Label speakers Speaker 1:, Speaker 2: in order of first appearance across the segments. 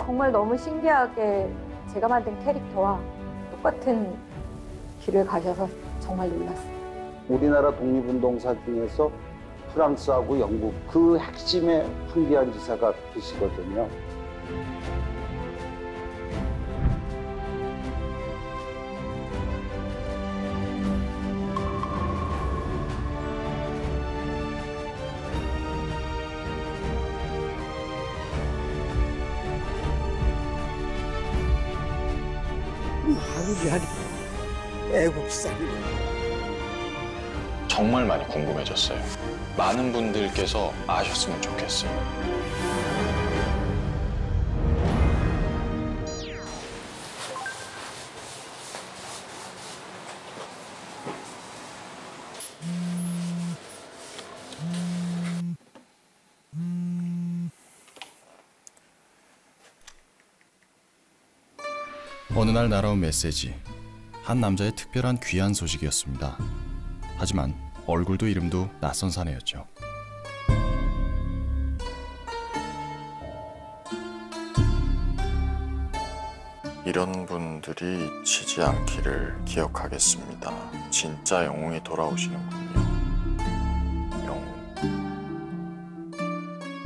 Speaker 1: 정말 너무 신기하게 제가 만든 캐릭터와 똑같은 길을 가셔서 정말 놀랐어요.
Speaker 2: 우리나라 독립운동사 중에서 프랑스하고 영국 그 핵심의 황기안 지사가 계시거든요.
Speaker 3: 한기안 애국살이네.
Speaker 4: 정말 많이 궁금해졌어요. 많은 분들께서 아셨으면 좋겠어요.
Speaker 5: 어느 날 날아온 메시지. 한 남자의 특별한 귀한 소식이었습니다. 하지만 얼굴도 이름도 낯선 사내였죠.
Speaker 4: 이런 분들이 잊히지 않기를 기억하겠습니다. 진짜 영웅이 돌아오시는군요. 영웅.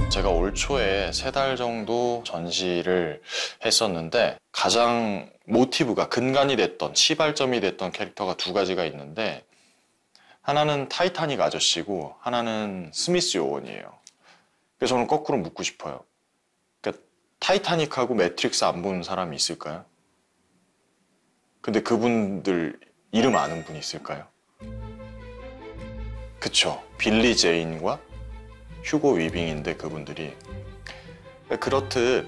Speaker 4: 제가 올 초에 3달 정도 전시를 했었는데 가장 모티브가 근간이 됐던, 시발점이 됐던 캐릭터가 2가지가 있는데 하나는 타이타닉 아저씨고 하나는 스미스 요원이에요. 그래서 저는 거꾸로 묻고 싶어요. 그러니까 타이타닉하고 매트릭스 안 본 사람이 있을까요? 근데 그분들 이름 아는 분이 있을까요? 그쵸. 빌리 제인과 휴고 위빙인데 그분들이 그렇듯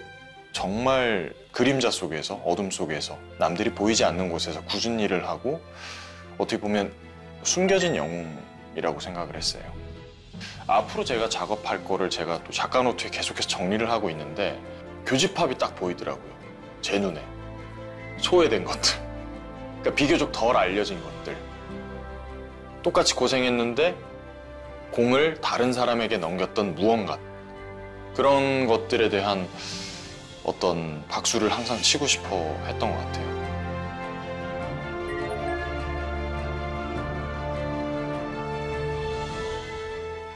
Speaker 4: 정말 그림자 속에서, 어둠 속에서, 남들이 보이지 않는 곳에서 굳은 일을 하고 어떻게 보면 숨겨진 영웅이라고 생각을 했어요. 앞으로 제가 작업할 거를 제가 또 작가 노트에 계속해서 정리를 하고 있는데 교집합이 딱 보이더라고요. 제 눈에. 소외된 것들. 그러니까 비교적 덜 알려진 것들. 똑같이 고생했는데 공을 다른 사람에게 넘겼던 무언가. 그런 것들에 대한 어떤 박수를 항상 치고 싶어 했던 것 같아요.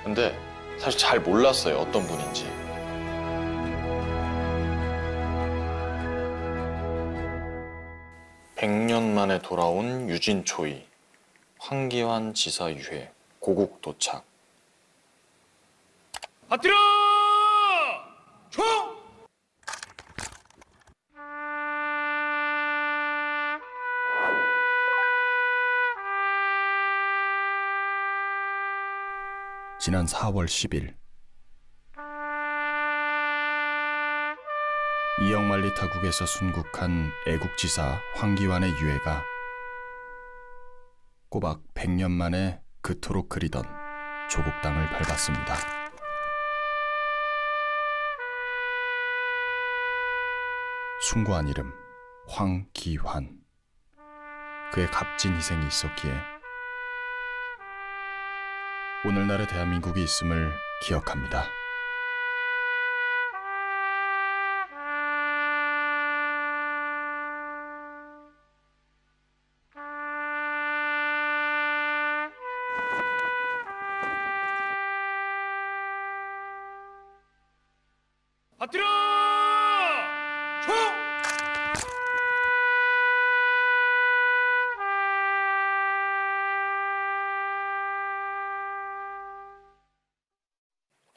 Speaker 4: 근데 사실 잘 몰랐어요. 어떤 분인지. (100년) 만에 돌아온 유진초이, 황기환 지사 유해, 고국 도착.
Speaker 6: 엎드려! 총!
Speaker 5: 지난 4월 10일 이영만리 타국에서 순국한 애국지사 황기환의 유해가 꼬박 100년 만에 그토록 그리던 조국 땅을 밟았습니다. 숭고한 이름 황기환. 그의 값진 희생이 있었기에 오늘날의 대한민국이 있음을 기억합니다.
Speaker 6: 엎드려! 총!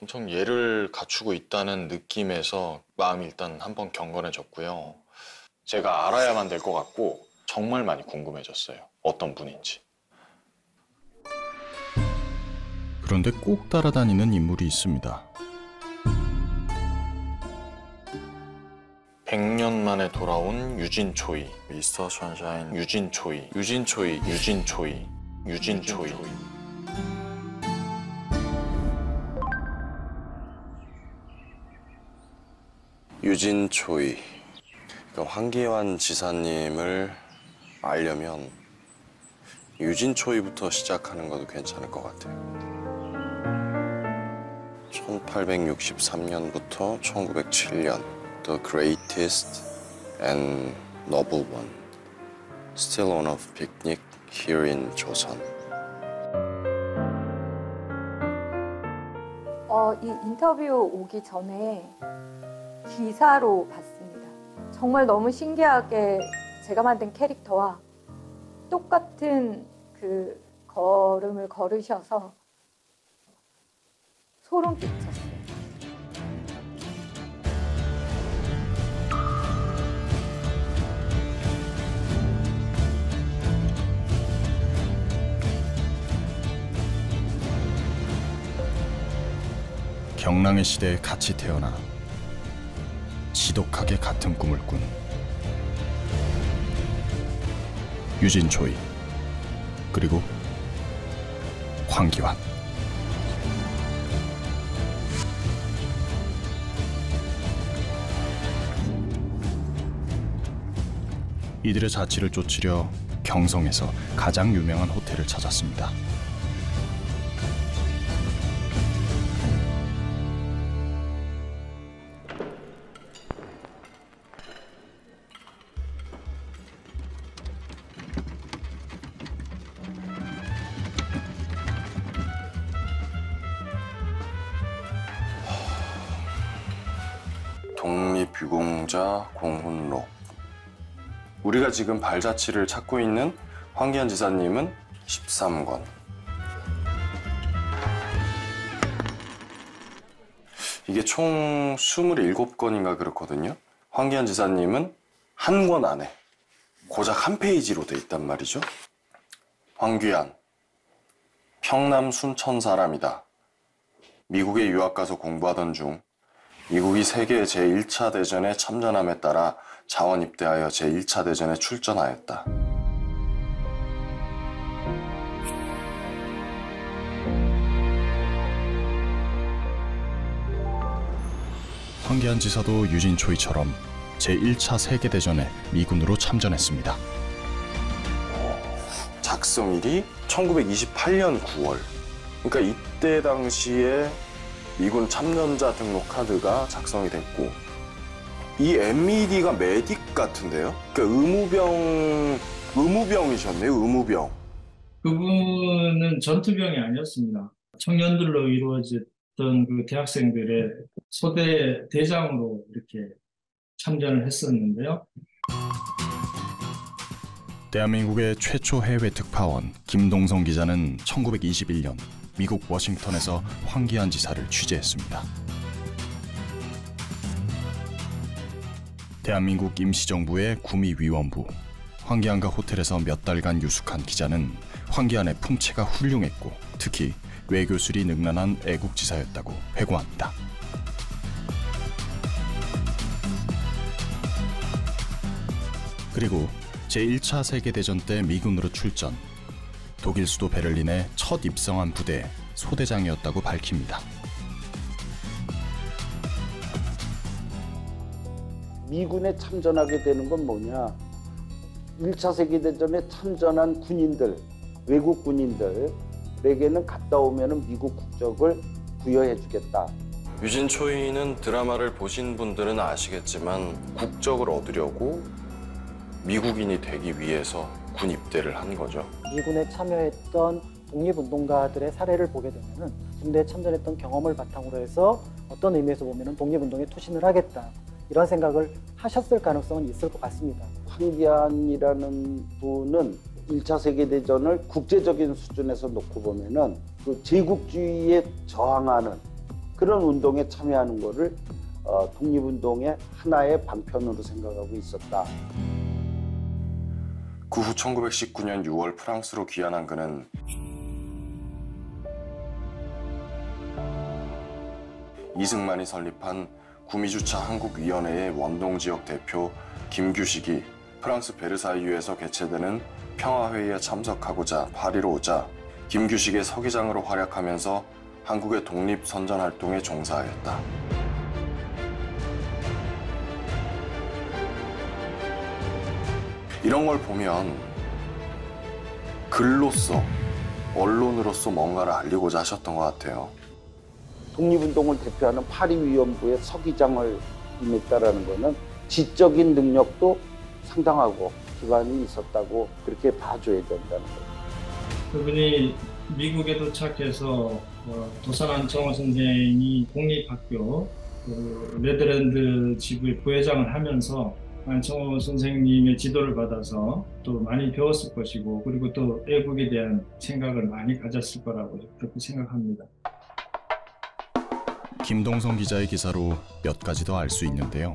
Speaker 4: 엄청 예를 갖추고 있다는 느낌에서 마음이 일단 한번 경건해졌고요. 제가 알아야만 될 것 같고 정말 많이 궁금해졌어요. 어떤 분인지.
Speaker 5: 그런데 꼭 따라다니는 인물이 있습니다.
Speaker 4: 100년 만에 돌아온 유진초이, 미스터 션샤인 유진초이, 유진초이, 유진초이, 유진초이.
Speaker 7: 유진초이. 그러니까 황기환 지사님을 알려면 유진초이부터 시작하는 것도 괜찮을 것 같아요. 1863년부터 1907년 the greatest and noble one, still on a picnic here in 조선.
Speaker 1: 이 인터뷰 오기 전에 기사로 봤습니다. 정말 너무 신기하게 제가 만든 캐릭터와 똑같은 그 걸음을 걸으셔서 소름 끼쳤어요.
Speaker 5: 경랑의 시대에 같이 태어나 지독하게 같은 꿈을 꾼 유진초이 그리고 황기환. 이들의 자취를 쫓으려 경성에서 가장 유명한 호텔을 찾았습니다.
Speaker 7: 독립유공자 공훈록. 우리가 지금 발자취를 찾고 있는 황기환 지사님은 13권. 이게 총 27권인가 그렇거든요. 황기환 지사님은 한 권 안에 고작 한 페이지로 돼 있단 말이죠. 황귀한, 평남 순천 사람이다. 미국에 유학 가서 공부하던 중 미국이 세계 제1차 대전에 참전함에 따라 자원 입대하여 제1차 대전에 출전하였다.
Speaker 5: 황기환 지사도 유진초이처럼 제1차 세계대전에 미군으로 참전했습니다.
Speaker 7: 작성일이 1928년 9월. 그러니까 이때 당시에 미군 참전자 등록 카드가 작성이 됐고, 이 MED가 메딕 같은데요? 그러니까 의무병이셨네요, 의무병.
Speaker 8: 그분은 전투병이 아니었습니다. 청년들로 이루어졌던 그 대학생들의 소대 대장으로 이렇게 참전을 했었는데요.
Speaker 5: 대한민국의 최초 해외 특파원 김동성 기자는 1921년 미국 워싱턴에서 황기환 지사를 취재했습니다. 대한민국 임시정부의 구미위원부, 황기환과 호텔에서 몇 달간 유숙한 기자는 황기환의 품체가 훌륭했고 특히 외교술이 능란한 애국지사였다고 회고합니다. 그리고 제1차 세계대전 때 미군으로 출전, 독일 수도 베를린에 첫 입성한 부대의 소대장이었다고 밝힙니다.
Speaker 2: 미군에 참전하게 되는 건 뭐냐? 1차 세계대전에 참전한 군인들, 외국 군인들에게는 갔다 오면 미국 국적을 부여해 주겠다.
Speaker 7: 유진초이는 드라마를 보신 분들은 아시겠지만 국적을 얻으려고 미국인이 되기 위해서 군 입대를 한 거죠.
Speaker 9: 미군에 참여했던 독립운동가들의 사례를 보게 되면은 군대에 참전했던 경험을 바탕으로 해서 어떤 의미에서 보면은 독립운동에 투신을 하겠다, 이런 생각을 하셨을 가능성은 있을 것 같습니다.
Speaker 2: 황기환이라는 분은 1차 세계대전을 국제적인 수준에서 놓고 보면은 그 제국주의에 저항하는 그런 운동에 참여하는 거를 독립운동의 하나의 방편으로 생각하고 있었다.
Speaker 7: 그 후 1919년 6월 프랑스로 귀환한 그는 이승만이 설립한 구미주차 한국위원회의 원동지역 대표 김규식이 프랑스 베르사유에서 개최되는 평화회의에 참석하고자 파리로 오자 김규식의 서기장으로 활약하면서 한국의 독립선전활동에 종사하였다. 이런 걸 보면 글로써, 언론으로서 뭔가를 알리고자 하셨던 것 같아요.
Speaker 2: 독립운동을 대표하는 파리위원부의 서기장을 임했다라는 거는 지적인 능력도 상당하고 기반이 있었다고 그렇게 봐줘야 된다는 거예요.
Speaker 8: 그분이 미국에 도착해서 도산 안청호 선생이 공립학교 레드랜드 지부의 부회장을 하면서 안청호 선생님의 지도를 받아서 또 많이 배웠을 것이고, 그리고 또 애국에 대한 생각을 많이 가졌을 거라고 그렇게 생각합니다.
Speaker 5: 김동성 기자의 기사로 몇 가지 더 알 수 있는데요.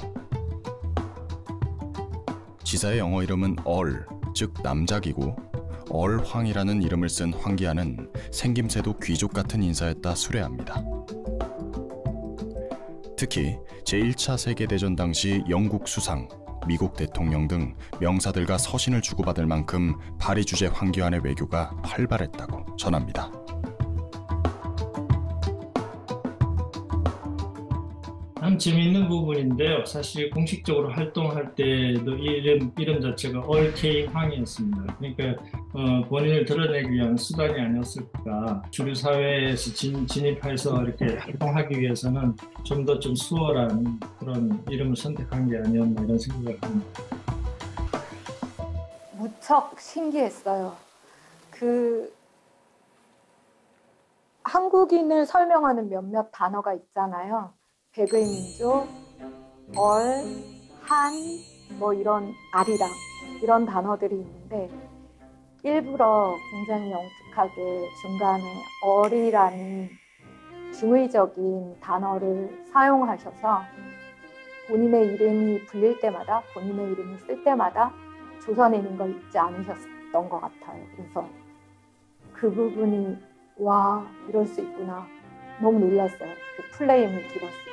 Speaker 5: 지사의 영어 이름은 얼, 즉 남작이고 얼황이라는 이름을 쓴 황기안은 생김새도 귀족 같은 인사였다 수레합니다. 특히 제1차 세계대전 당시 영국 수상, 미국 대통령 등 명사들과 서신을 주고받을 만큼 파리 주재 황기안의 외교가 활발했다고 전합니다.
Speaker 8: 참 재미있는 부분인데요. 사실 공식적으로 활동할 때도 이름 자체가 얼케이황이었습니다. 그러니까 본인을 드러내기 위한 수단이 아니었을까. 주류 사회에서 진입해서 이렇게 활동하기 위해서는 좀 더 좀 수월한 그런 이름을 선택한 게 아니었나 이런 생각을 합니다.
Speaker 1: 무척 신기했어요. 한국인을 설명하는 몇몇 단어가 있잖아요. 백의 민족, 한, 이런 아리랑 이런 단어들이 있는데 일부러 굉장히 영특하게 중간에 얼이라는 중의적인 단어를 사용하셔서 본인의 이름이 불릴 때마다, 본인의 이름을 쓸 때마다 조선인인 걸 잊지 않으셨던 것 같아요. 그래서 그 부분이 와, 이럴 수 있구나. 너무 놀랐어요. 그 플레임을 들었을 때.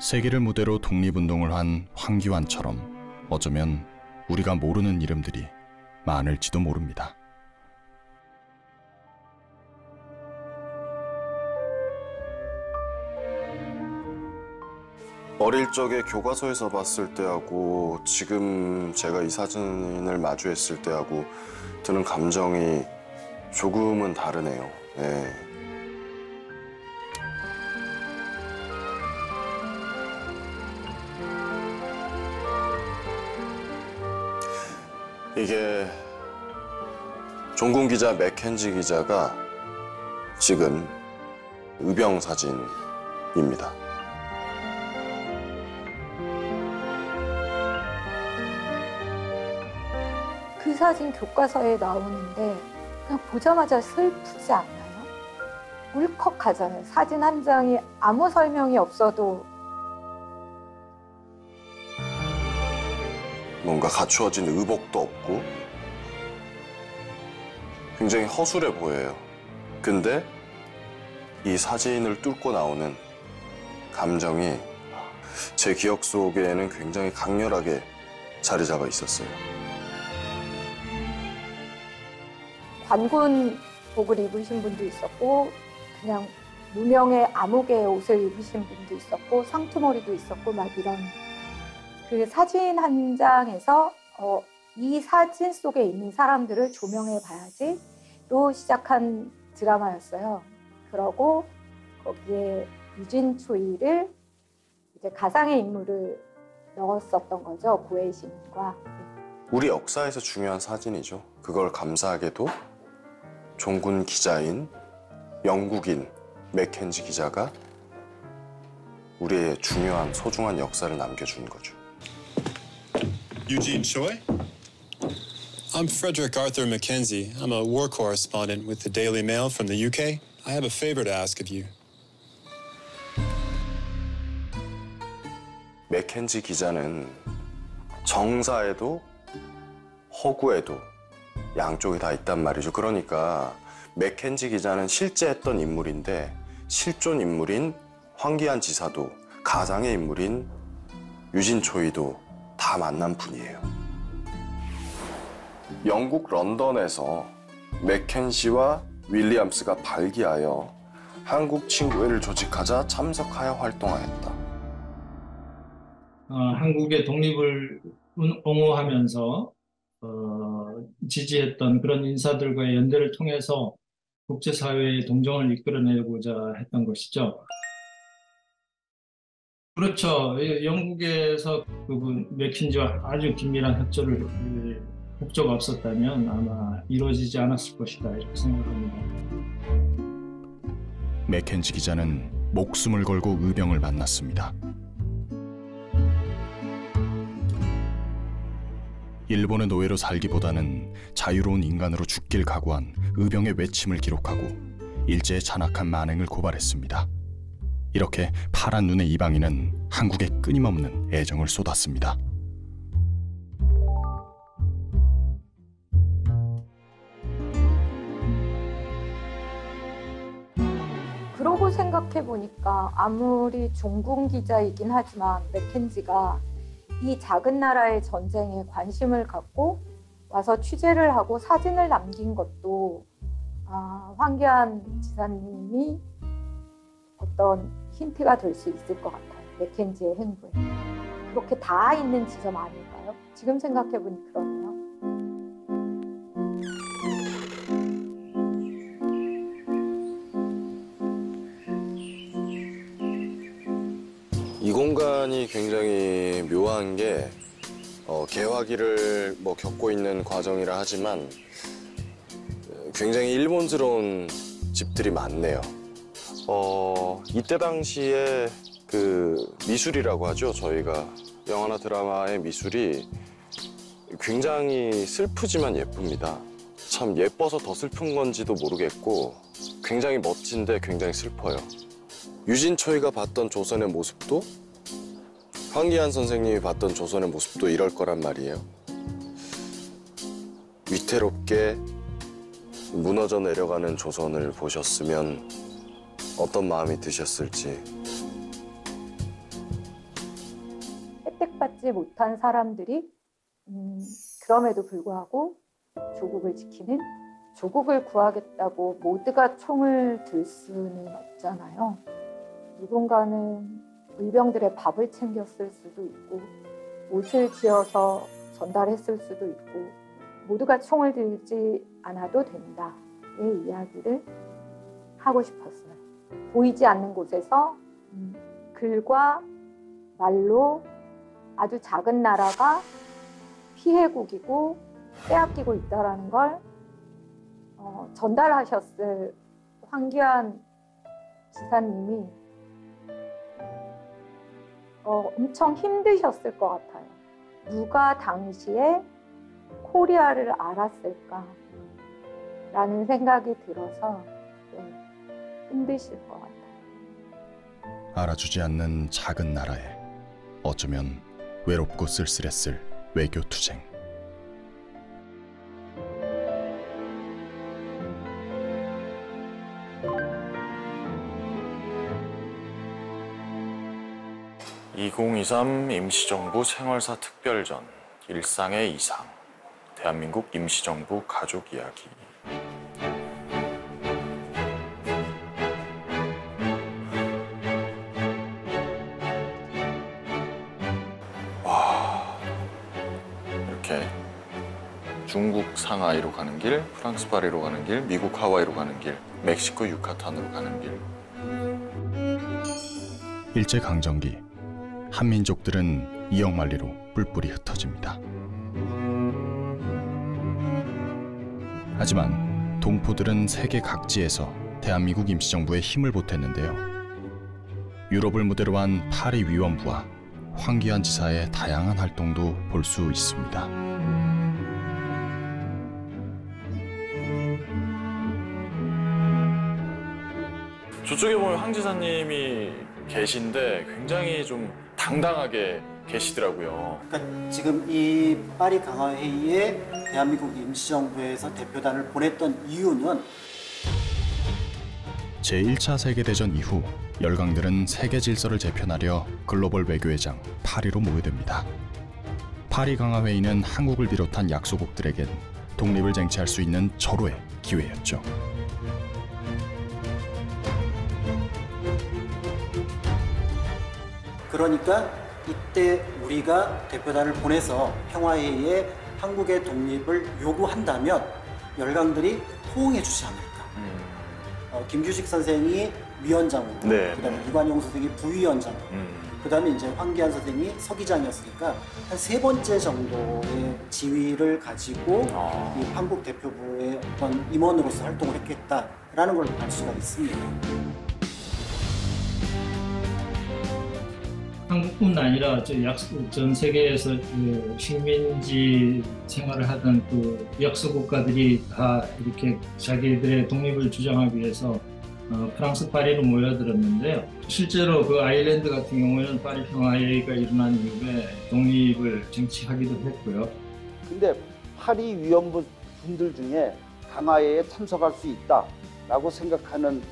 Speaker 5: 세계를 무대로 독립운동을 한 황기환처럼 어쩌면 우리가 모르는 이름들이 많을지도 모릅니다.
Speaker 7: 어릴 적에 교과서에서 봤을 때하고 지금 제가 이 사진을 마주했을 때하고 드는 감정이 조금은 다르네요. 네. 이게 종군 기자 맥켄지 기자가 찍은 의병 사진입니다.
Speaker 1: 그 사진 교과서에 나오는데 그냥 보자마자 슬프지 않나요? 울컥하잖아요. 사진 한 장이 아무 설명이 없어도
Speaker 7: 뭔가 갖추어진 의복도 없고 굉장히 허술해 보여요. 근데 이 사진을 뚫고 나오는 감정이 제 기억 속에는 굉장히 강렬하게 자리 잡아 있었어요.
Speaker 1: 관군복을 입으신 분도 있었고 그냥 무명의 암흑의 옷을 입으신 분도 있었고 상투머리도 있었고 막 이런 그 사진 한 장에서 이 사진 속에 있는 사람들을 조명해 봐야지로 시작한 드라마였어요. 그러고 거기에 유진초이를 이제 가상의 인물을 넣었었던 거죠. 고해 시민과.
Speaker 7: 우리 역사에서 중요한 사진이죠. 그걸 감사하게도 종군 기자인 영국인 맥켄지 기자가 우리의 중요한 소중한 역사를 남겨준 거죠.
Speaker 10: Eugene Choi? I'm Frederick Arthur Mackenzie. I'm a war correspondent with the Daily Mail from the UK. I have a favor to ask of you.
Speaker 7: 맥켄지 기자는 정사에도 허구에도 양쪽이 다 있단 말이죠. 그러니까 맥켄지 기자는 실제 했던 인물인데 실존 인물인 황기안 지사도 가상의 인물인 유진초이도 다 만난 분이에요. 영국 런던에서 맥켄시와 윌리엄스가 발기하여 한국 친구회를 조직하자 참석하여 활동하였다.
Speaker 8: 한국의 독립을 옹호하면서 지지했던 그런 인사들과의 연대를 통해서 국제사회의 동정을 이끌어내고자 했던 것이죠. 그렇죠. 영국에서 그분 맥킨지와 아주 긴밀한 협조를 목표가 없었다면 아마 이루어지지 않았을 것이다 이렇게 생각합니다.
Speaker 5: 맥켄지 기자는 목숨을 걸고 의병을 만났습니다. 일본의 노예로 살기보다는 자유로운 인간으로 죽길 각오한 의병의 외침을 기록하고 일제의 잔악한 만행을 고발했습니다. 이렇게 파란 눈의 이방인은 한국에 끊임없는 애정을 쏟았습니다.
Speaker 1: 그러고 생각해 보니까 아무리 종군 기자이긴 하지만 맥켄지가 이 작은 나라의 전쟁에 관심을 갖고 와서 취재를 하고 사진을 남긴 것도 황교안 지사님이 어떤 힌트가 될 수 있을 것 같아요. 맥켄지의 행보에. 그렇게 다 있는 지점 아닐까요? 지금 생각해 보니 그러네요.
Speaker 7: 이 공간이 굉장히 묘한 게 개화기를 겪고 있는 과정이라 하지만 굉장히 일본스러운 집들이 많네요. 이때 당시에 그 미술이라고 하죠. 저희가 영화나 드라마의 미술이 굉장히 슬프지만 예쁩니다. 참 예뻐서 더 슬픈 건지도 모르겠고 굉장히 멋진데 굉장히 슬퍼요. 유진초이가 봤던 조선의 모습도 황기안 선생님이 봤던 조선의 모습도 이럴 거란 말이에요. 위태롭게 무너져 내려가는 조선을 보셨으면 어떤 마음이 드셨을지.
Speaker 1: 혜택받지 못한 사람들이 그럼에도 불구하고 조국을 지키는, 조국을 구하겠다고 모두가 총을 들 수는 없잖아요. 누군가는 의병들의 밥을 챙겼을 수도 있고 옷을 지어서 전달했을 수도 있고 모두가 총을 들지 않아도 된다의 이야기를 하고 싶었어요. 보이지 않는 곳에서 글과 말로 아주 작은 나라가 피해국이고 빼앗기고 있다는 걸 전달하셨을 황교안 지사님이 엄청 힘드셨을 것 같아요. 누가 당시에 코리아를 알았을까? 라는 생각이 들어서 힘드실 것 같아요.
Speaker 5: 알아주지 않는 작은 나라에 어쩌면 외롭고 쓸쓸했을 외교 투쟁.
Speaker 4: (2023) 임시정부 생활사 특별전 일상의 이상 대한민국 임시정부 가족 이야기. 와, 이렇게 중국 상하이로 가는 길, 프랑스 파리로 가는 길, 미국 하와이로 가는 길, 멕시코 유카탄으로 가는 길.
Speaker 5: 일제강점기 한민족들은 이역만리로 뿔뿔이 흩어집니다. 하지만 동포들은 세계 각지에서 대한민국 임시정부에 힘을 보탰는데요. 유럽을 무대로 한 파리 위원부와 황기안 지사의 다양한 활동도 볼 수 있습니다.
Speaker 4: 저쪽에 보면 황 지사님이 계신데 굉장히 좀 당당하게 계시더라고요.
Speaker 9: 그러니까 지금 이 파리 강화회의에 대한민국 임시정부에서 대표단을 보냈던 이유는
Speaker 5: 제1차 세계대전 이후 열강들은 세계 질서를 재편하려 글로벌 외교회장 파리로 모여듭니다. 파리 강화회의는 한국을 비롯한 약소국들에겐 독립을 쟁취할 수 있는 절호의 기회였죠.
Speaker 9: 그러니까 이때 우리가 대표단을 보내서 평화회의에 한국의 독립을 요구한다면 열강들이 호응해 주지 않을까. 김규식 선생이 위원장으로,
Speaker 4: 네,
Speaker 9: 그다음에
Speaker 4: 네.
Speaker 9: 이관용 선생이 부위원장으로, 그다음에 이제 황기안 선생이 서기장이었으니까 한 3번째 정도의 지위를 가지고 이 한국 대표부의 어떤 임원으로서 활동을 했겠다라는 걸 알 수가 있습니다.
Speaker 8: 한국뿐 아니라 전 세계에서 그 식민지 생활을 하던 그 역수 국가들이 다 이렇게 자기들의 독립을 주장하기 위해서 프랑스 파리로 모여들었는데요. 실제로 그 아일랜드 같은 경우에는 파리 평화회의가 일어난 이후에 독립을 쟁취하기도 했고요.
Speaker 2: 근데 파리 위원부 분들 중에 강화회에 참석할 수 있다라고 생각하는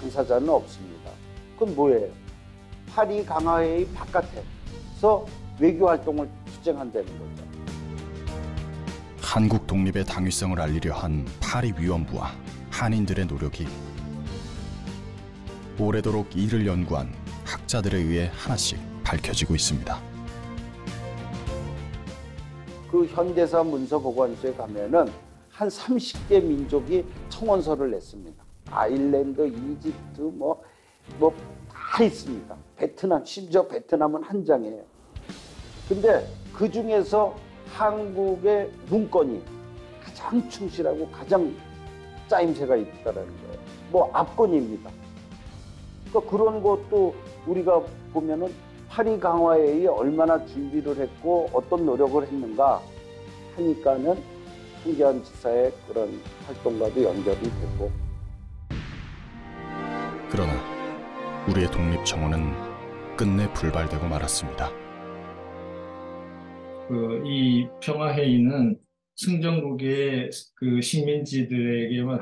Speaker 2: 당사자는 없습니다. 그건 뭐예요? 파리 강화회의 바깥에서 외교 활동을 투쟁한다는 거죠.
Speaker 5: 한국 독립의 당위성을 알리려 한 파리 위원부와 한인들의 노력이 오래도록 이를 연구한 학자들에 의해 하나씩 밝혀지고 있습니다.
Speaker 2: 그 현대사 문서보관소에 가면은 한 30개 민족이 청원서를 냈습니다. 아일랜드, 이집트 뭐 다 있습니다. 베트남, 심지어 베트남은 한 장이에요. 근데 그 중에서 한국의 문건이 가장 충실하고 가장 짜임새가 있다는 거예요. 뭐 압권입니다. 그러니까 그런 것도 우리가 보면은 파리 강화회의에 얼마나 준비를 했고 어떤 노력을 했는가 하니까는 황기안 지사의 그런 활동과도 연결이 되고.
Speaker 5: 그러나 우리의 독립청원은 끝내 불발되고 말았습니다.
Speaker 8: 이 평화회의는 승전국의 그 식민지들에게만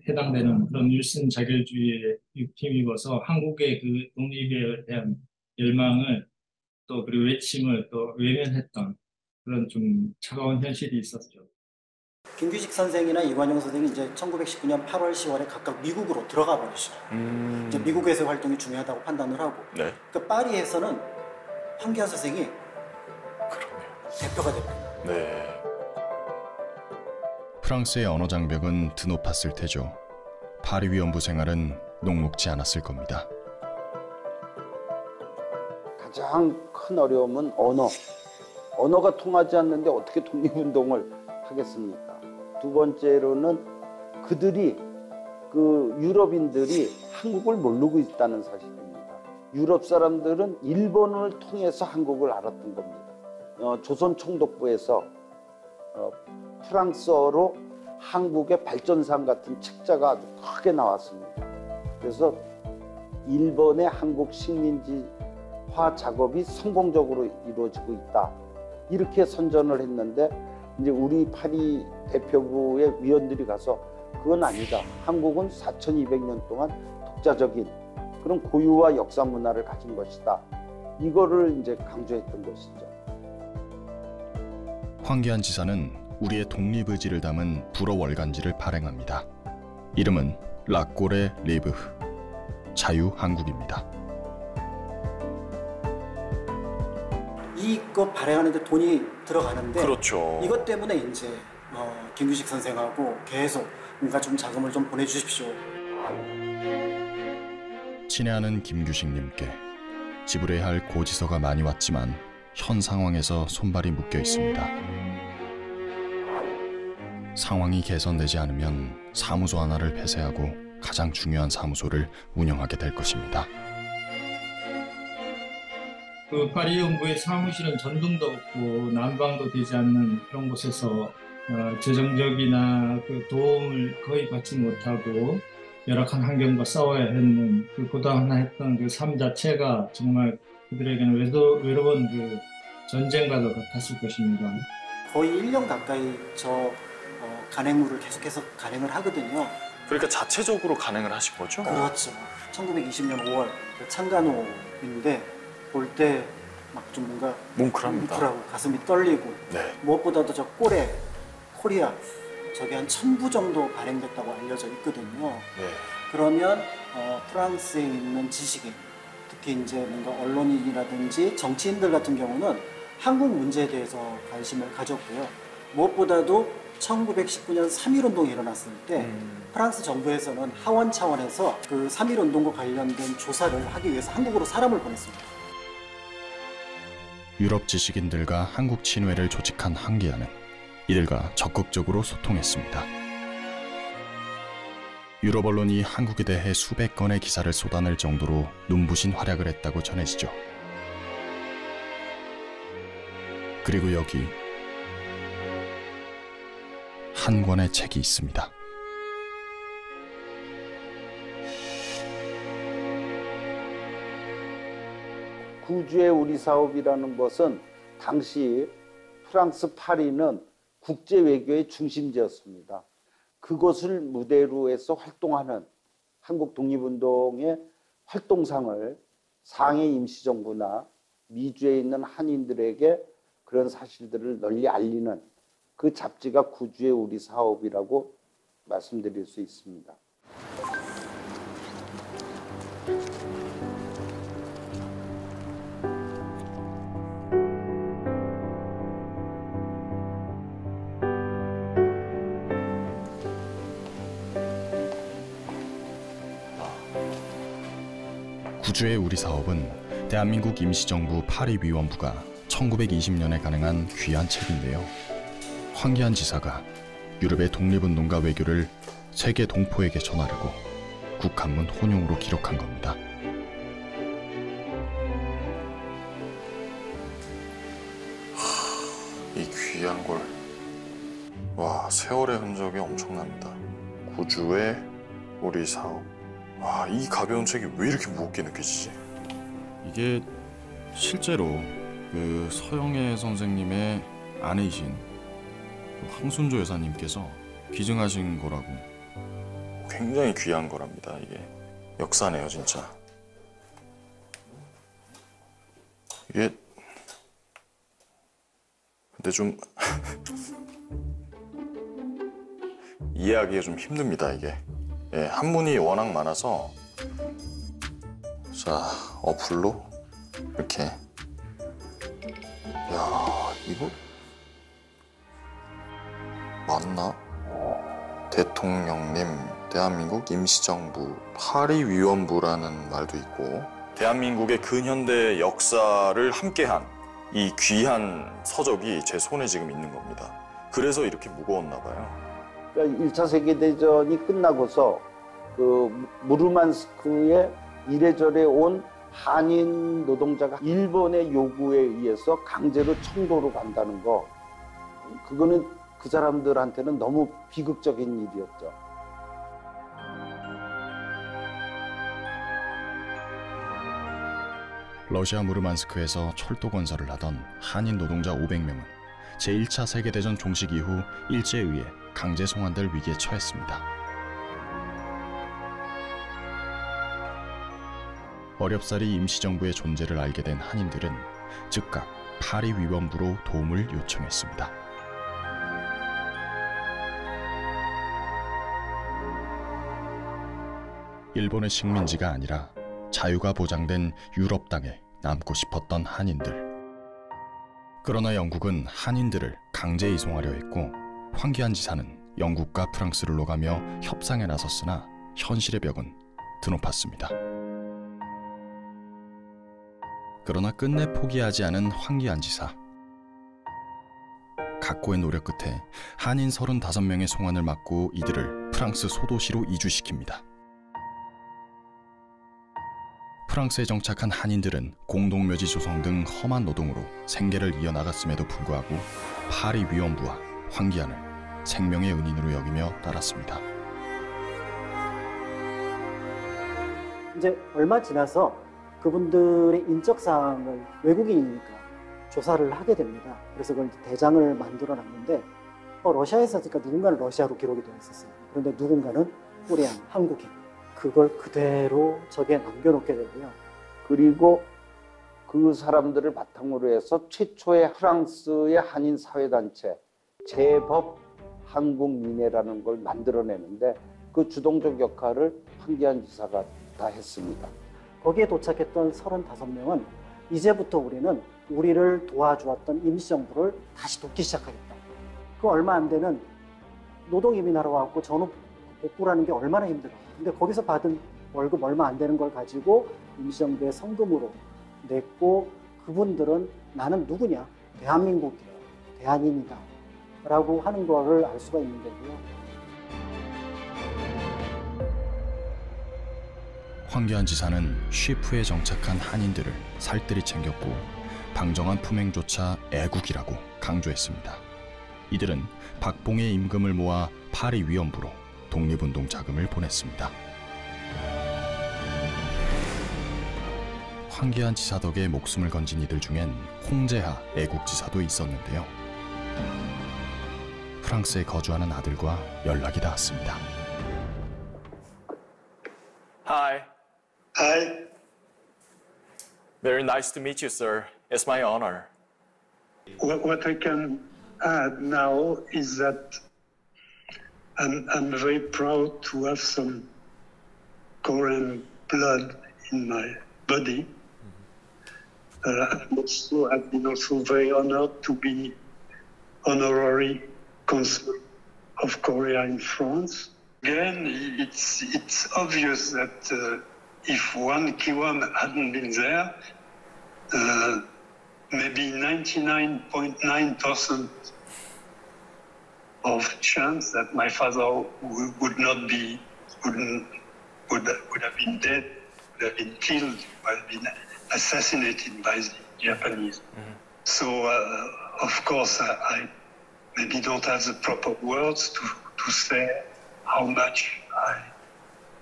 Speaker 8: 해당되는 그런 일신 자결주의에 힘입어서 한국의 그 독립에 대한 열망을 또 그리고 외침을 또 외면했던 그런 좀 차가운 현실이 있었죠.
Speaker 9: 김규식 선생이나 이관용 선생이 이제 1919년 8월, 10월에 각각 미국으로 들어가 버리죠. 이제 미국에서의 활동이 중요하다고 판단을 하고,
Speaker 4: 네.
Speaker 9: 그러니까 파리에서는 황기안 선생이 대표가 됩니다.
Speaker 4: 네.
Speaker 5: 프랑스의 언어 장벽은 드높았을 테죠. 파리 위원부 생활은 녹록지 않았을 겁니다.
Speaker 2: 가장 큰 어려움은 언어가 통하지 않는데 어떻게 독립운동을 하겠습니까? 두 번째로는 유럽인들이 한국을 모르고 있다는 사실입니다. 유럽 사람들은 일본을 통해서 한국을 알았던 겁니다. 조선 총독부에서 프랑스어로 한국의 발전상 같은 책자가 아주 크게 나왔습니다. 그래서 일본의 한국 식민지화 작업이 성공적으로 이루어지고 있다. 이렇게 선전을 했는데 이제 우리 파리 대표부의 위원들이 가서 그건 아니다. 한국은 4200년 동안 독자적인 그런 고유와 역사 문화를 가진 것이다. 이거를 이제 강조했던 것이죠.
Speaker 5: 황기안 지사는 우리의 독립 의지를 담은 불어 월간지를 발행합니다. 이름은 라꼬레 리브흐, 자유한국입니다.
Speaker 9: 이거 발행하는데 돈이 들어가는데,
Speaker 4: 그렇죠.
Speaker 9: 이것 때문에 이제 김규식 선생하고 계속 뭔가 좀 자금을 좀 보내주십시오.
Speaker 5: 친애하는 김규식님께 지불해야 할 고지서가 많이 왔지만 현 상황에서 손발이 묶여 있습니다. 상황이 개선되지 않으면 사무소 하나를 폐쇄하고 가장 중요한 사무소를 운영하게 될 것입니다.
Speaker 8: 그 파리 연구의 사무실은 전등도 없고 난방도 되지 않는 그런 곳에서 재정적이나 그 도움을 거의 받지 못하고 열악한 환경과 싸워야 했는 그 고단했던 그 삶 자체가 정말 그들에게는 외로운 그 전쟁과도 같았을 것입니다.
Speaker 9: 거의 1년 가까이 간행물을 계속해서 간행을 하거든요.
Speaker 4: 그러니까 자체적으로 간행을 하신 거죠?
Speaker 9: 그렇죠. 1920년 5월 창간호인데 볼 때 막 좀 뭔가
Speaker 4: 뭉클합니다.
Speaker 9: 뭉클하고 가슴이 떨리고,
Speaker 4: 네.
Speaker 9: 무엇보다도 저 코리아 저게 한 1000부 정도 발행됐다고 알려져 있거든요.
Speaker 4: 네.
Speaker 9: 그러면 프랑스에 있는 지식인, 특히 이제 뭔가 언론인이라든지 정치인들 같은 경우는 한국 문제에 대해서 관심을 가졌고요. 무엇보다도 1919년 3.1운동이 일어났을 때 프랑스 정부에서는 하원 차원에서 그 3.1운동과 관련된 조사를 하기 위해서 한국으로 사람을 보냈습니다.
Speaker 5: 유럽 지식인들과 한국 친회를 조직한 황기안은 이들과 적극적으로 소통했습니다. 유럽 언론이 한국에 대해 수백 건의 기사를 쏟아낼 정도로 눈부신 활약을 했다고 전해지죠. 그리고 여기 한 권의 책이 있습니다.
Speaker 2: 구주의 우리 사업이라는 것은 당시 프랑스 파리는 국제 외교의 중심지였습니다. 그것을 무대로 해서 활동하는 한국 독립운동의 활동상을 상해 임시정부나 미주에 있는 한인들에게 그런 사실들을 널리 알리는 그 잡지가 구주의 우리 사업이라고 말씀드릴 수 있습니다.
Speaker 5: 구주의 우리 사업은 대한민국 임시정부 파리위원부가 1920년에 가능한 귀한 책인데요. 황기안 지사가 유럽의 독립운동가 외교를 세계 동포에게 전하려고 국한문 혼용으로 기록한 겁니다.
Speaker 4: 이 귀한 걸. 와, 세월의 흔적이 엄청납니다. 구주의 우리 사업. 와, 이 가벼운 책이 왜 이렇게 무겁게 느껴지지?
Speaker 5: 이게 실제로 그 서영애 선생님의 아내이신 황순조 여사님께서 기증하신 거라고.
Speaker 4: 굉장히 귀한 거랍니다. 이게 역사네요, 진짜. 이게 근데 좀 이해하기가 좀 힘듭니다, 이게. 예, 한문이 워낙 많아서. 자, 어플로 이렇게. 야, 이거 맞나? 대통령님, 대한민국 임시정부 파리위원부라는 말도 있고, 대한민국의 근현대 역사를 함께한 이 귀한 서적이 제 손에 지금 있는 겁니다. 그래서 이렇게 무거웠나 봐요.
Speaker 2: 그러니까 1차 세계대전이 끝나고서 그 무르만스크에 이래저래 온 한인 노동자가 일본의 요구에 의해서 강제로 청도로 간다는 거, 그거는 그 사람들한테는 너무 비극적인 일이었죠.
Speaker 5: 러시아 무르만스크에서 철도 건설을 하던 한인 노동자 500명은 제1차 세계대전 종식 이후 일제에 의해 강제 송환될 위기에 처했습니다. 어렵사리 임시정부의 존재를 알게 된 한인들은 즉각 파리위원부로 도움을 요청했습니다. 일본의 식민지가 아니라 자유가 보장된 유럽 땅에 남고 싶었던 한인들. 그러나 영국은 한인들을 강제 이송하려 했고, 황기안 지사는 영국과 프랑스를 오가며 협상에 나섰으나 현실의 벽은 드높았습니다. 그러나 끝내 포기하지 않은 황기안 지사. 각고의 노력 끝에 한인 35명의 송환을 막고 이들을 프랑스 소도시로 이주시킵니다. 프랑스에 정착한 한인들은 공동묘지 조성 등 험한 노동으로 생계를 이어나갔음에도 불구하고 파리위원부와 황기안을 생명의 은인으로 여기며 따랐습니다.
Speaker 9: 이제 얼마 지나서 그분들의 인적 사항을 외국인이니까 조사를 하게 됩니다. 그래서 그걸 이제 대장을 만들어 놨는데 러시아에서 있으니까 누군가는 러시아로 기록이 되어 있었어요. 그런데 누군가는 코리안, 한국인. 그걸 그대로 저기에 남겨놓게 되고요.
Speaker 2: 그리고 그 사람들을 바탕으로 해서 최초의 프랑스의 한인 사회단체 제법 한국민회라는 걸 만들어내는데 그 주동적 역할을 황기안 지사가 다 했습니다.
Speaker 9: 거기에 도착했던 35명은 이제부터 우리는 우리를 도와주었던 임시정부를 다시 돕기 시작하겠다. 그 얼마 안 되는 노동 이민하러 와갖고 전후 복구라는 게 얼마나 힘들어. 근데 거기서 받은 월급 얼마 안 되는 걸 가지고 임시정부의 성금으로 냈고 그분들은 나는 누구냐? 대한민국이야. 대한인이다. 라고 하는 거를 알 수가 있는 거고요.
Speaker 5: 황교안 지사는 쉬프에 정착한 한인들을 살뜰히 챙겼고 방정한 품행조차 애국이라고 강조했습니다. 이들은 박봉의 임금을 모아 파리위원부로 독립운동 자금을 보냈습니다. 황교안 지사 덕에 목숨을 건진 이들 중엔 홍재하 애국지사도 있었는데요. 프랑스에 거주하는 아들과 연락이 닿았습니다.
Speaker 4: Hi.
Speaker 11: Hi.
Speaker 4: Very nice to meet you, sir. It's my honor.
Speaker 11: What I can add now is that I'm very proud to have some Korean blood in my body. I've been also very honored to be honorary consul of Korea in France. Again, it's obvious that if Won Ki-won hadn't been there, maybe 99.9% of chance that my father would have been dead, would have been killed, would have been assassinated by the Japanese. So, of course, I maybe don't have the proper words to say how much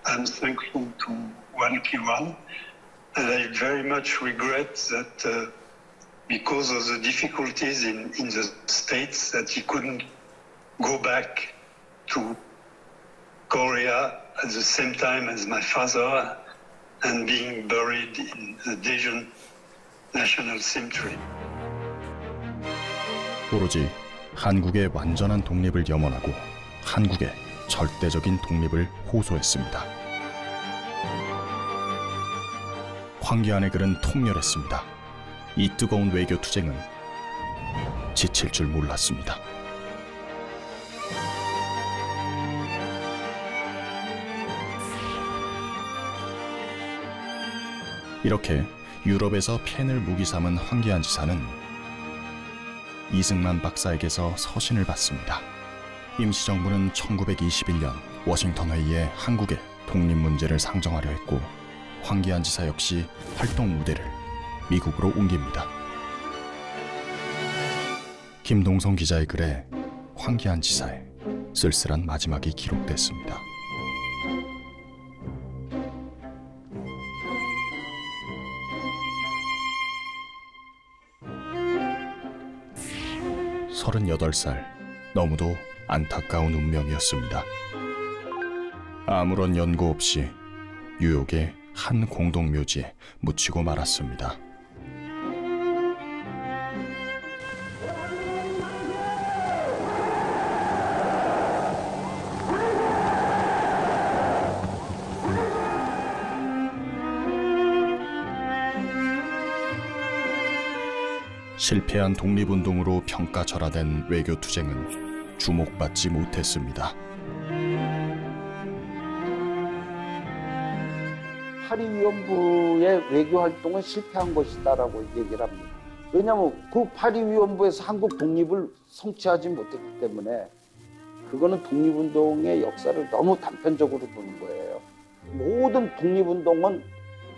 Speaker 11: I'm thankful to Won Ki-won. And I very much regret that because of the difficulties in the States, that he couldn't go back to Korea at the same time as my father and being buried in the Daejeon National Cemetery.
Speaker 5: 오로지 한국의 완전한 독립을 염원하고 한국의 절대적인 독립을 호소했습니다. 황교안의 글은 통렬했습니다. 이 뜨거운 외교 투쟁은 지칠 줄 몰랐습니다. 이렇게 유럽에서 펜을 무기 삼은 황교안 지사는 이승만 박사에게서 서신을 받습니다. 임시정부는 1921년 워싱턴 회의에 한국의 독립 문제를 상정하려 했고 황교안 지사 역시 활동 무대를 미국으로 옮깁니다. 김동성 기자의 글에 황교안 지사의 쓸쓸한 마지막이 기록됐습니다. (38살) 너무도 안타까운 운명이었습니다. 아무런 연고 없이 뉴욕의 한 공동묘지에 묻히고 말았습니다. 실패한 독립운동으로 평가절하된 외교투쟁은 주목받지 못했습니다.
Speaker 2: 파리위원부의 외교활동은 실패한 것이다라고 얘기를 합니다. 왜냐하면 그 파리위원부에서 한국 독립을 성취하지 못했기 때문에 그거는 독립운동의 역사를 너무 단편적으로 보는 거예요. 모든 독립운동은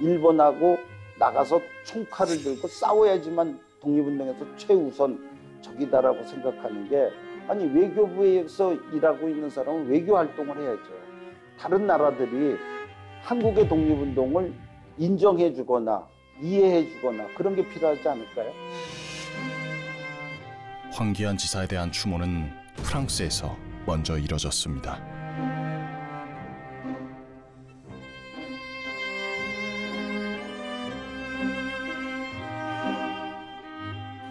Speaker 2: 일본하고 나가서 총칼을 들고 싸워야지만 독립운동에서 최우선 적이다라고 생각하는 게, 아니 외교부에서 일하고 있는 사람은 외교활동을 해야죠. 다른 나라들이 한국의 독립운동을 인정해주거나 이해해주거나 그런 게 필요하지 않을까요?
Speaker 5: 황교안 지사에 대한 추모는 프랑스에서 먼저 이뤄졌습니다.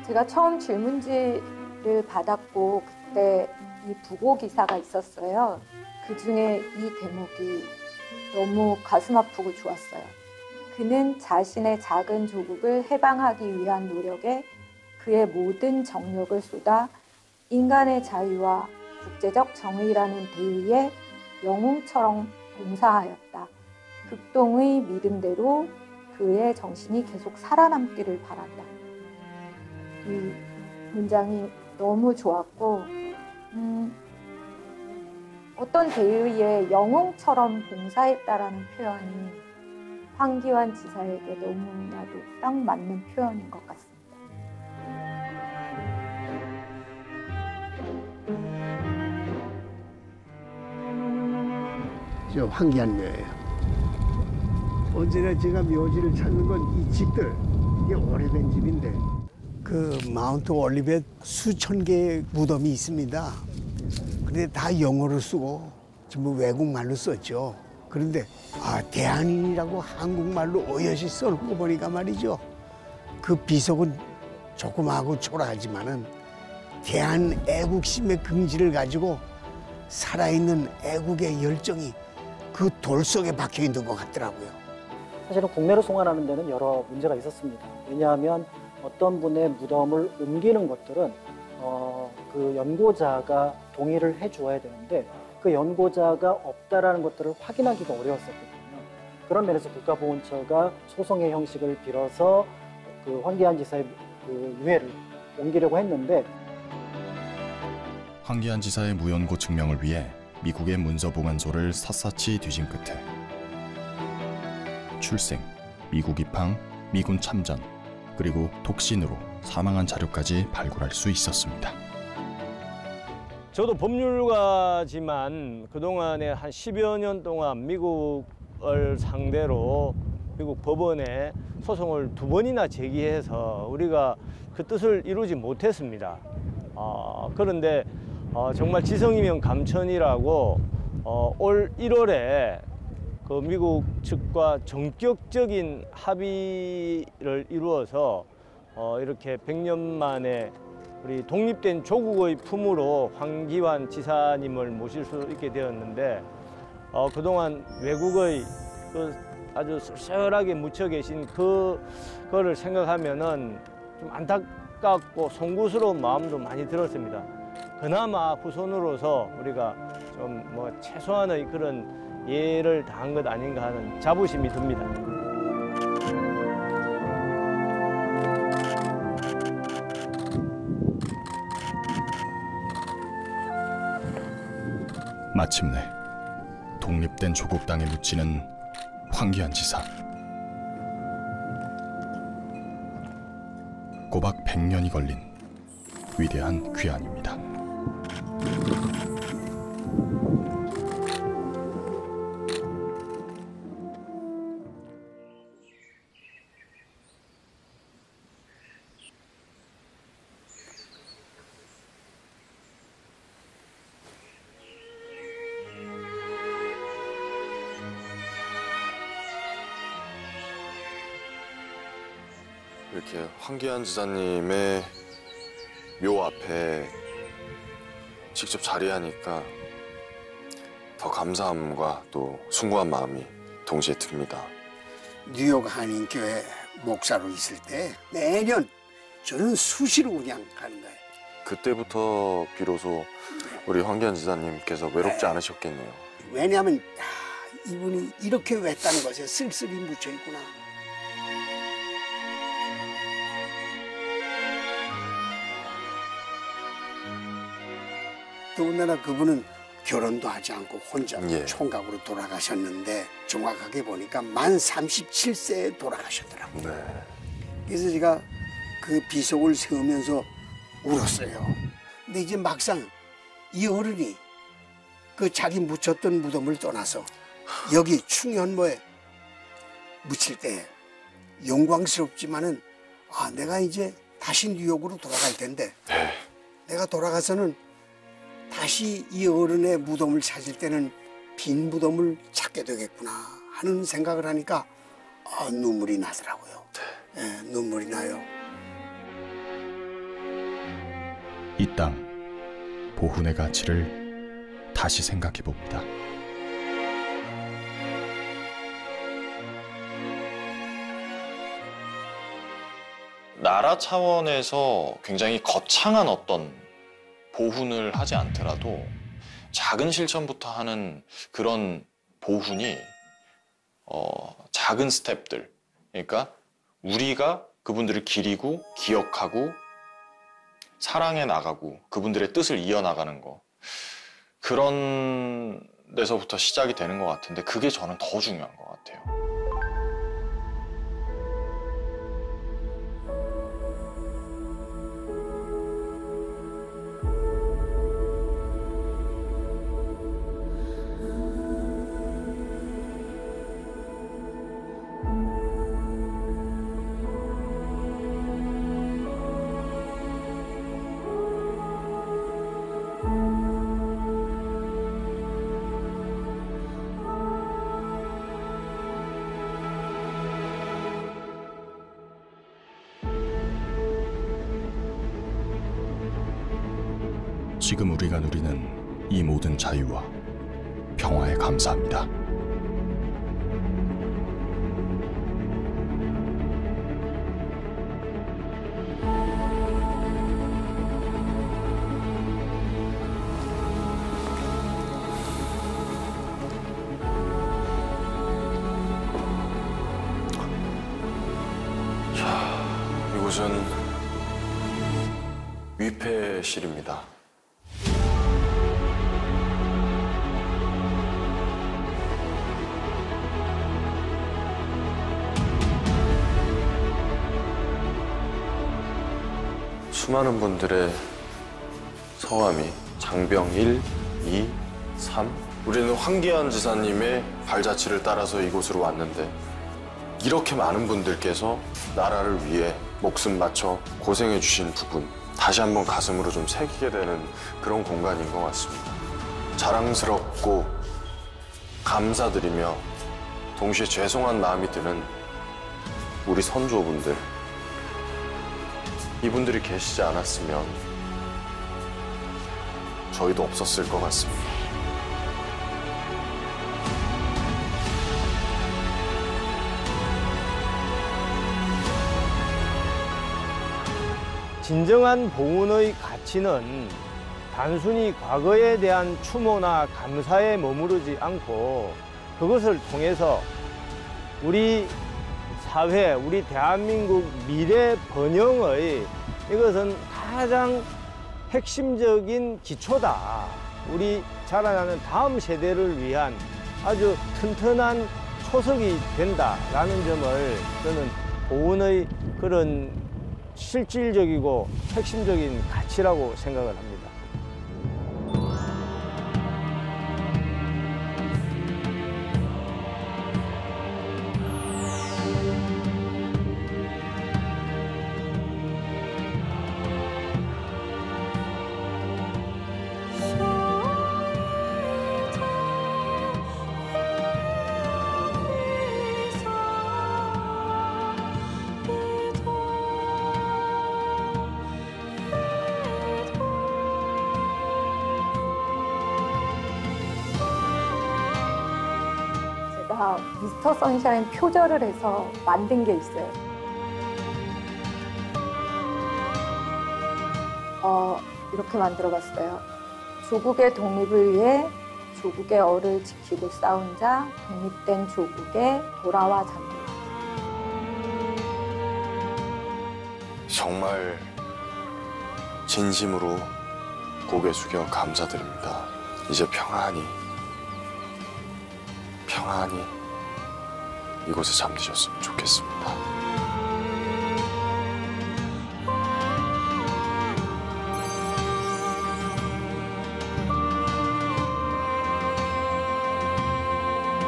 Speaker 1: 제가 처음 질문지를 받았고 그때 이 부고 기사가 있었어요. 그중에 이 대목이 너무 가슴 아프고 좋았어요. 그는 자신의 작은 조국을 해방하기 위한 노력에 그의 모든 정력을 쏟아 인간의 자유와 국제적 정의라는 대의에 영웅처럼 봉사하였다. 극동의 믿음대로 그의 정신이 계속 살아남기를 바란다. 이 문장이 너무 좋았고 어떤 대의에 영웅처럼 봉사했다라는 표현이 황기환 지사에게 너무나도 딱 맞는 표현인 것 같습니다.
Speaker 3: 저 황기한 묘예요. 언제나 제가 묘지를 찾는 건 이 집들, 이게 오래된 집인데 그 마운트 올리벳 수천 개의 무덤이 있습니다. 근데 다 영어로 쓰고 전부 외국말로 썼죠. 그런데 대한인이라고 한국말로 어여시 써놓고 보니까 말이죠. 그 비석은 조그마하고 초라하지만은 대한 애국심의 긍지를 가지고 살아있는 애국의 열정이 그 돌 속에 박혀 있는 것 같더라고요.
Speaker 9: 사실은 국내로 송환하는 데는 여러 문제가 있었습니다. 왜냐하면 어떤 분의 무덤을 옮기는 것들은 그 연고자가 동의를 해주어야 되는데 그 연고자가 없다라는 것들을 확인하기가 어려웠었거든요. 그런 면에서 국가보훈처가 소송의 형식을 빌어서 그 황기한 지사의 그 유해를 옮기려고 했는데
Speaker 5: 황기한 지사의 무연고 증명을 위해 미국의 문서보관소를 샅샅이 뒤진 끝에 출생, 미국 입항, 미군 참전, 그리고 독신으로 사망한 자료까지 발굴할 수 있었습니다.
Speaker 12: 저도 법률가지만 그동안에 한 10여 년 동안 미국을 상대로 미국 법원에 소송을 2번이나 제기해서 우리가 그 뜻을 이루지 못했습니다. 그런데 정말 지성이면 감천이라고 올 1월에 그 미국 측과 전격적인 합의를 이루어서 이렇게 100년 만에 우리 독립된 조국의 품으로 황기환 지사님을 모실 수 있게 되었는데 그동안 외국의 그 아주 쓸쓸하게 묻혀 계신 그거를 생각하면은 좀 안타깝고 송구스러운 마음도 많이 들었습니다. 그나마 후손으로서 우리가 좀 뭐 최소한의 그런 예를 다한 것 아닌가 하는 자부심이 듭니다.
Speaker 5: 마침내 독립된 조국 땅에 묻히는 황기한 지사. 꼬박 100년이 걸린 위대한 귀환입니다.
Speaker 7: 이렇게 황기한 지사님의 묘 앞에 직접 자리하니까 더 감사함과 또 숭고한 마음이 동시에 듭니다.
Speaker 3: 뉴욕 한인교회 목사로 있을 때 매년 저는 수시로 그냥 가는 거예요.
Speaker 7: 그때부터 비로소 우리 황기한 지사님께서 외롭지 않으셨겠네요.
Speaker 3: 왜냐하면 이분이 이렇게 외딴 것에 쓸쓸히 묻혀 있구나. 더군다나 그분은 결혼도 하지 않고 혼자 총각으로 돌아가셨는데 정확하게 보니까 만 37세에 돌아가셨더라고요.
Speaker 7: 네.
Speaker 3: 그래서 제가 그 비석을 세우면서 울었어요. 근데 이제 막상 이 어른이 그 자기 묻혔던 무덤을 떠나서 여기 충현모에 묻힐 때 영광스럽지만은 내가 이제 다시 뉴욕으로 돌아갈 텐데 내가 돌아가서는 다시 이 어른의 무덤을 찾을 때는 빈 무덤을 찾게 되겠구나 하는 생각을 하니까 눈물이 나더라고요. 네, 눈물이 나요.
Speaker 5: 이 땅 보훈의 가치를 다시 생각해 봅니다.
Speaker 4: 나라 차원에서 굉장히 거창한 어떤 보훈을 하지 않더라도 작은 실천부터 하는 그런 보훈이 작은 스텝들, 그러니까 우리가 그분들을 기리고 기억하고 사랑해 나가고 그분들의 뜻을 이어나가는 거, 그런 데서부터 시작이 되는 것 같은데 그게 저는 더 중요한 것 같아요.
Speaker 5: 지금 우리가 누리는 이 모든 자유와 평화에 감사합니다.
Speaker 7: 이곳은 위패실입니다. 수많은 분들의 성함이 장병 1, 2, 3. 우리는 황기안 지사님의 발자취를 따라서 이곳으로 왔는데 이렇게 많은 분들께서 나라를 위해 목숨 바쳐 고생해 주신 부분, 다시 한번 가슴으로 좀 새기게 되는 그런 공간인 것 같습니다. 자랑스럽고 감사드리며 동시에 죄송한 마음이 드는 우리 선조분들, 이분들이 계시지 않았으면 저희도 없었을 것 같습니다.
Speaker 12: 진정한 보훈의 가치는 단순히 과거에 대한 추모나 감사에 머무르지 않고 그것을 통해서 우리 사회, 우리 대한민국 미래 번영의 이것은 가장 핵심적인 기초다. 우리 자라나는 다음 세대를 위한 아주 튼튼한 초석이 된다라는 점을 저는 보훈의 그런 실질적이고 핵심적인 가치라고 생각을 합니다.
Speaker 1: 제가 미스터 선샤인 표절을 해서 만든 게 있어요. 이렇게 만들어봤어요. 조국의 독립을 위해 조국의 얼을 지키고 싸운 자, 독립된 조국에 돌아와 잠들라.
Speaker 7: 정말 진심으로 고개 숙여 감사드립니다. 이제 평안히 이곳에 잠드셨으면 좋겠습니다.